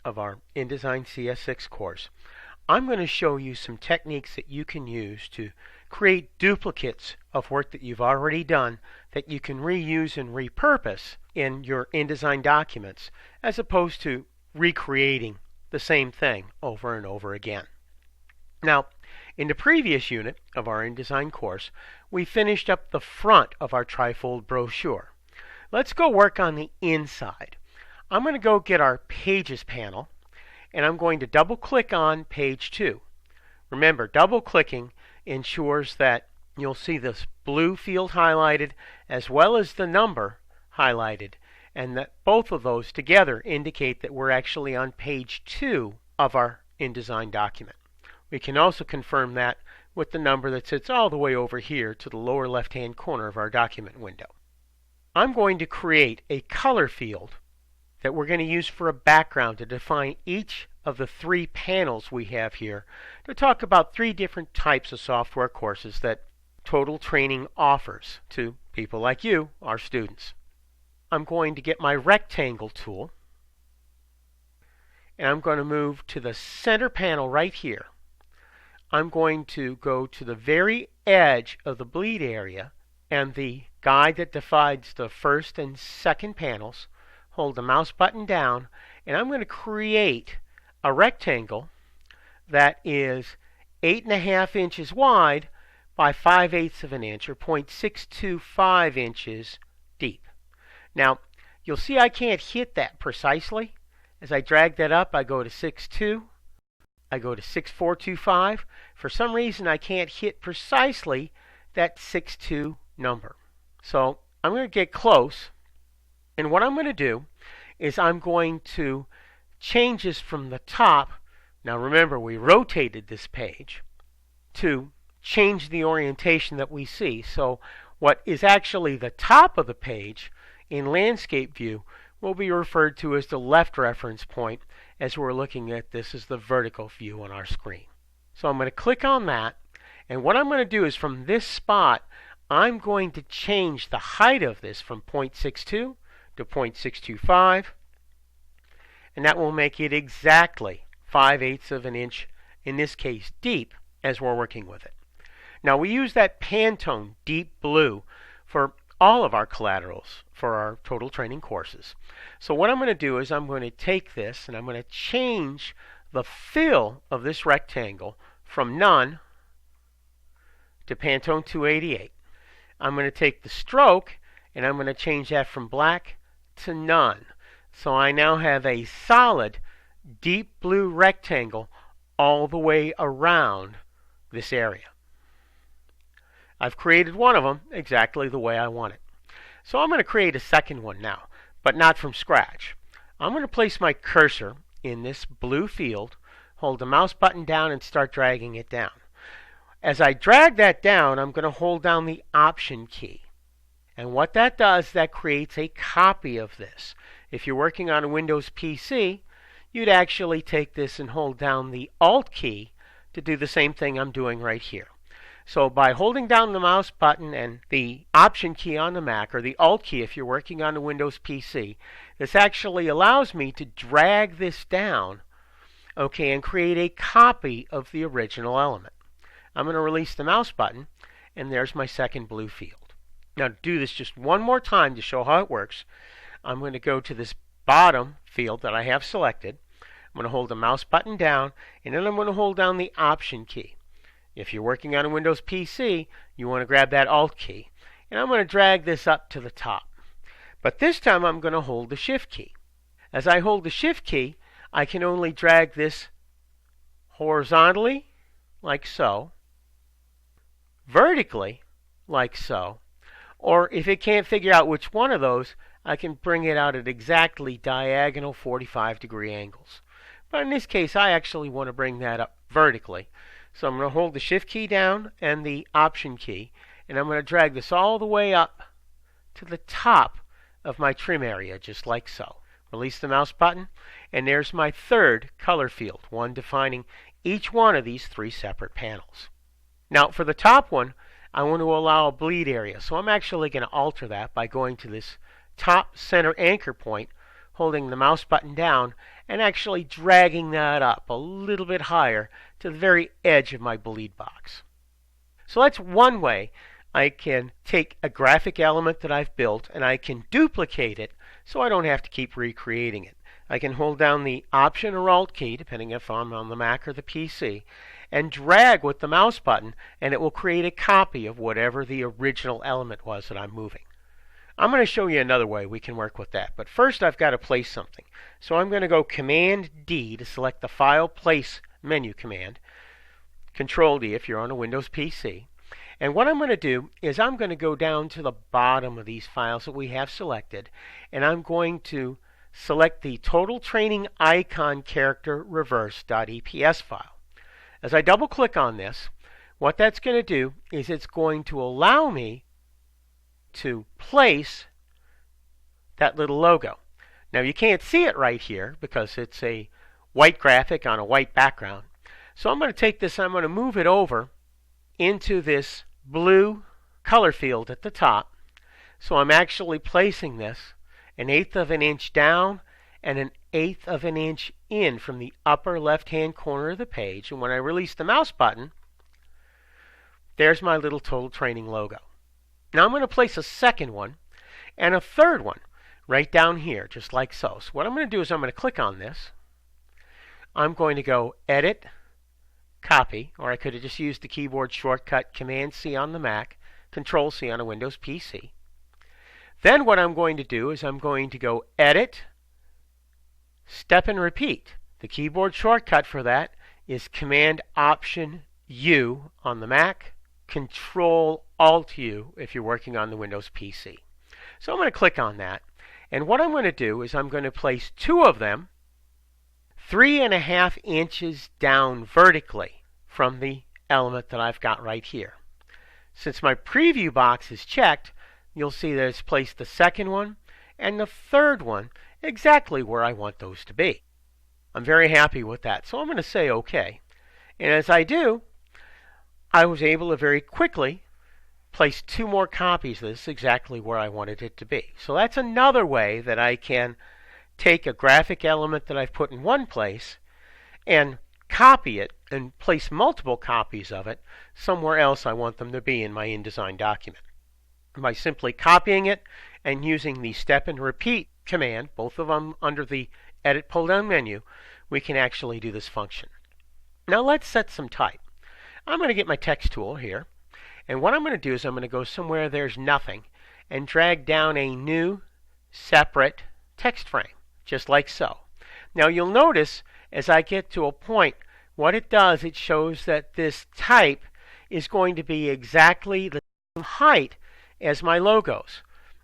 of our InDesign CS6 course, I'm going to show you some techniques that you can use to create duplicates of work that you've already done that you can reuse and repurpose in your InDesign documents, as opposed to recreating the same thing over and over again. Now, in the previous unit of our InDesign course, we finished up the front of our trifold brochure. Let's go work on the inside. I'm going to go get our Pages panel, and I'm going to double-click on Page 2. Remember, double-clicking ensures that you'll see this blue field highlighted as well as the number highlighted, and that both of those together indicate that we're actually on Page 2 of our InDesign document. We can also confirm that with the number that sits all the way over here to the lower left-hand corner of our document window. I'm going to create a color field that we're going to use for a background to define each of the three panels we have here to talk about three different types of software courses that Total Training offers to people like you, our students. I'm going to get my rectangle tool, and I'm going to move to the center panel right here. I'm going to go to the very edge of the bleed area and the guide that divides the first and second panels. Hold the mouse button down, and I'm going to create a rectangle that is 8.5 inches wide by 5/8 of an inch, or 0.625 inches deep. Now, you'll see I can't hit that precisely. As I drag that up, I go to 6.2. I go to 6.425. For some reason, I can't hit precisely that 6.2 number. So I'm going to get close. And what I'm going to do is I'm going to change this from the top. Now remember, we rotated this page to change the orientation that we see. So what is actually the top of the page in landscape view will be referred to as the left reference point, as we're looking at this as the vertical view on our screen. So I'm going to click on that, and what I'm going to do is from this spot I'm going to change the height of this from 0.62 to 0.625, and that will make it exactly 5/8 of an inch, in this case deep, as we're working with it. Now we use that Pantone deep blue for all of our collaterals for our Total Training courses. So what I'm going to do is I'm going to take this and I'm going to change the fill of this rectangle from none to Pantone 288. I'm going to take the stroke and I'm going to change that from black to none. So I now have a solid deep blue rectangle all the way around this area. I've created one of them exactly the way I want it. So I'm going to create a second one now, but not from scratch. I'm going to place my cursor in this blue field, hold the mouse button down, and start dragging it down. As I drag that down, I'm going to hold down the Option key. And what that does, that creates a copy of this. If you're working on a Windows PC, you'd actually take this and hold down the Alt key to do the same thing I'm doing right here. So by holding down the mouse button and the Option key on the Mac, or the Alt key if you're working on a Windows PC, this actually allows me to drag this down, okay, and create a copy of the original element. I'm going to release the mouse button, and there's my second blue field. Now to do this just one more time to show how it works, I'm going to go to this bottom field that I have selected. I'm going to hold the mouse button down, and then I'm going to hold down the Option key. If you're working on a Windows PC, you want to grab that Alt key. And I'm going to drag this up to the top. But this time I'm going to hold the Shift key. As I hold the Shift key, I can only drag this horizontally, like so, vertically, like so, or if it can't figure out which one of those, I can bring it out at exactly diagonal 45-degree angles. But in this case, I actually want to bring that up vertically. So I'm going to hold the Shift key down and the Option key, and I'm going to drag this all the way up to the top of my trim area, just like so. Release the mouse button, and there's my third color field, one defining each one of these three separate panels. Now for the top one, I want to allow a bleed area, so I'm actually going to alter that by going to this top center anchor point, holding the mouse button down, and actually dragging that up a little bit higher to the very edge of my bleed box. So that's one way I can take a graphic element that I've built and I can duplicate it so I don't have to keep recreating it. I can hold down the Option or Alt key, depending if I'm on the Mac or the PC, and drag with the mouse button, and it will create a copy of whatever the original element was that I'm moving. I'm going to show you another way we can work with that, but first I've got to place something. So I'm going to go Command D to select the File Place menu command, Control D if you're on a Windows PC. And what I'm going to do is I'm going to go down to the bottom of these files that we have selected, and I'm going to select the Total Training Icon Character Reverse.eps file. As I double click on this, what that's going to do is it's going to allow me to place that little logo. Now you can't see it right here because it's a white graphic on a white background. So I'm going to take this and I'm going to move it over into this blue color field at the top. So I'm actually placing this 1/8 of an inch down and 1/8 of an inch in from the upper left-hand corner of the page. And when I release the mouse button, there's my little Total Training logo. Now I'm going to place a second one and a third one right down here, just like so. So what I'm going to do is I'm going to click on this. I'm going to go Edit, Copy, or I could have just used the keyboard shortcut Command-C on the Mac, Control-C on a Windows PC. Then what I'm going to do is I'm going to go Edit, Step and Repeat. The keyboard shortcut for that is Command-Option-U on the Mac, Control-Alt-U if you're working on the Windows PC. So I'm going to click on that. And what I'm going to do is I'm going to place two of them 3.5 inches down vertically from the element that I've got right here. Since my preview box is checked, you'll see that it's placed the second one and the third one exactly where I want those to be. I'm very happy with that. So I'm going to say OK. And as I do, I was able to very quickly place two more copies of this exactly where I wanted it to be. So that's another way that I can take a graphic element that I've put in one place and copy it and place multiple copies of it somewhere else I want them to be in my InDesign document. By simply copying it and using the Step and Repeat command, both of them under the Edit pull-down menu, we can actually do this function. Now let's set some type. I'm going to get my text tool here, and what I'm going to do is I'm going to go somewhere there's nothing and drag down a new separate text frame, just like so. Now you'll notice as I get to a point, what it does, it shows that this type is going to be exactly the same height as my logos.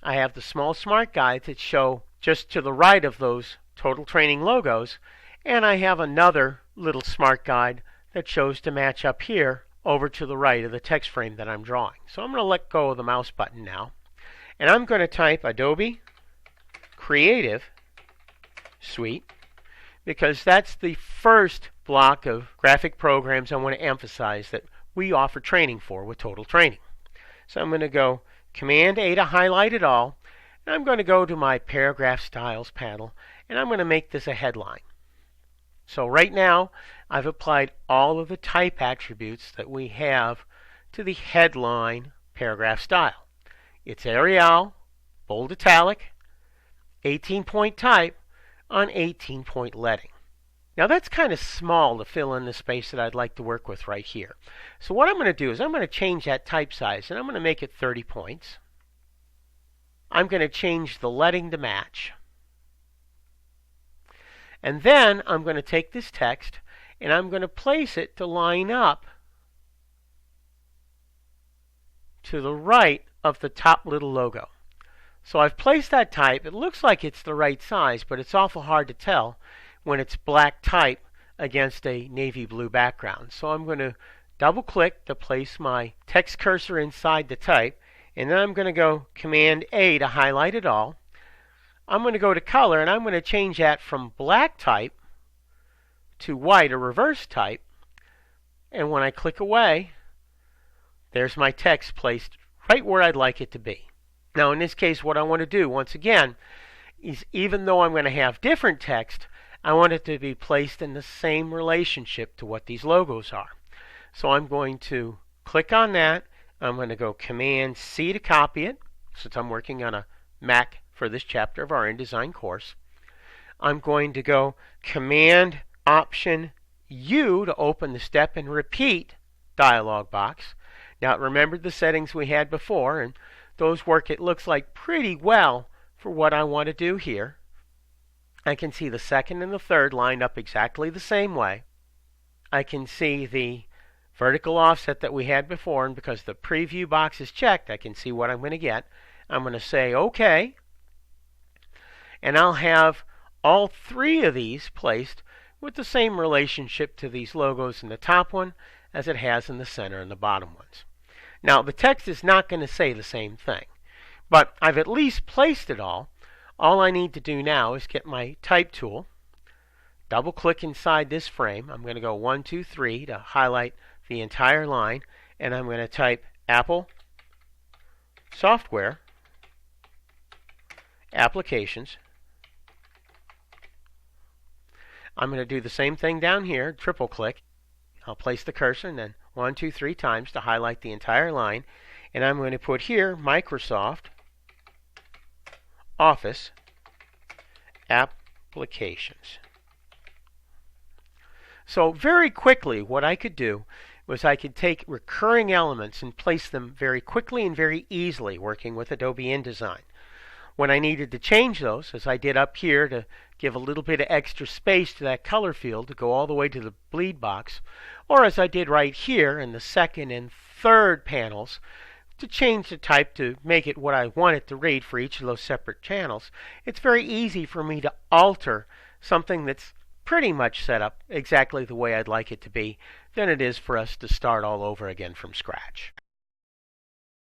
I have the small smart guides that show just to the right of those Total Training logos, and I have another little smart guide that shows to match up here over to the right of the text frame that I'm drawing. So I'm going to let go of the mouse button now, and I'm going to type Adobe Creative Suite because that's the first block of graphic programs I want to emphasize that we offer training for with Total Training. So I'm going to go Command-A to highlight it all, and I'm going to go to my Paragraph Styles panel, and I'm going to make this a headline. So right now, I've applied all of the type attributes that we have to the headline paragraph style. It's Arial, bold italic, 18-point type on 18-point leading. Now that's kind of small to fill in the space that I'd like to work with right here. So what I'm going to do is I'm going to change that type size, and I'm going to make it 30 points. I'm going to change the leading to match. And then I'm going to take this text and I'm going to place it to line up to the right of the top little logo. So I've placed that type. It looks like it's the right size, but it's awful hard to tell when it's black type against a navy blue background. So I'm going to double click to place my text cursor inside the type, and then I'm going to go Command-A to highlight it all. I'm going to go to color, and I'm going to change that from black type to white or reverse type. And when I click away, there's my text placed right where I'd like it to be. Now in this case, what I want to do, once again, is even though I'm going to have different text, I want it to be placed in the same relationship to what these logos are. So I'm going to click on that. I'm going to go Command C to copy it, since I'm working on a Mac for this chapter of our InDesign course. I'm going to go Command Option U to open the Step and Repeat dialog box. Now it remembered the settings we had before, and those work, it looks like, pretty well for what I want to do here. I can see the second and the third lined up exactly the same way. I can see the vertical offset that we had before, and because the preview box is checked, I can see what I'm going to get. I'm going to say OK, and I'll have all three of these placed with the same relationship to these logos in the top one as it has in the center and the bottom ones. Now the text is not going to say the same thing, but I've at least placed it all. All I need to do now is get my type tool, double click inside this frame. I'm going to go 1, 2, 3 to highlight the entire line, and I'm going to type Apple Software Applications. I'm going to do the same thing down here, triple click. I'll place the cursor and then 1, 2, 3 times to highlight the entire line, and I'm going to put here Microsoft Office Applications. So very quickly what I could do was I could take recurring elements and place them very quickly and very easily working with Adobe InDesign. When I needed to change those, as I did up here to give a little bit of extra space to that color field to go all the way to the bleed box, or as I did right here in the second and third panels to change the type to make it what I want it to read for each of those separate channels, it's very easy for me to alter something that's pretty much set up exactly the way I'd like it to be than it is for us to start all over again from scratch.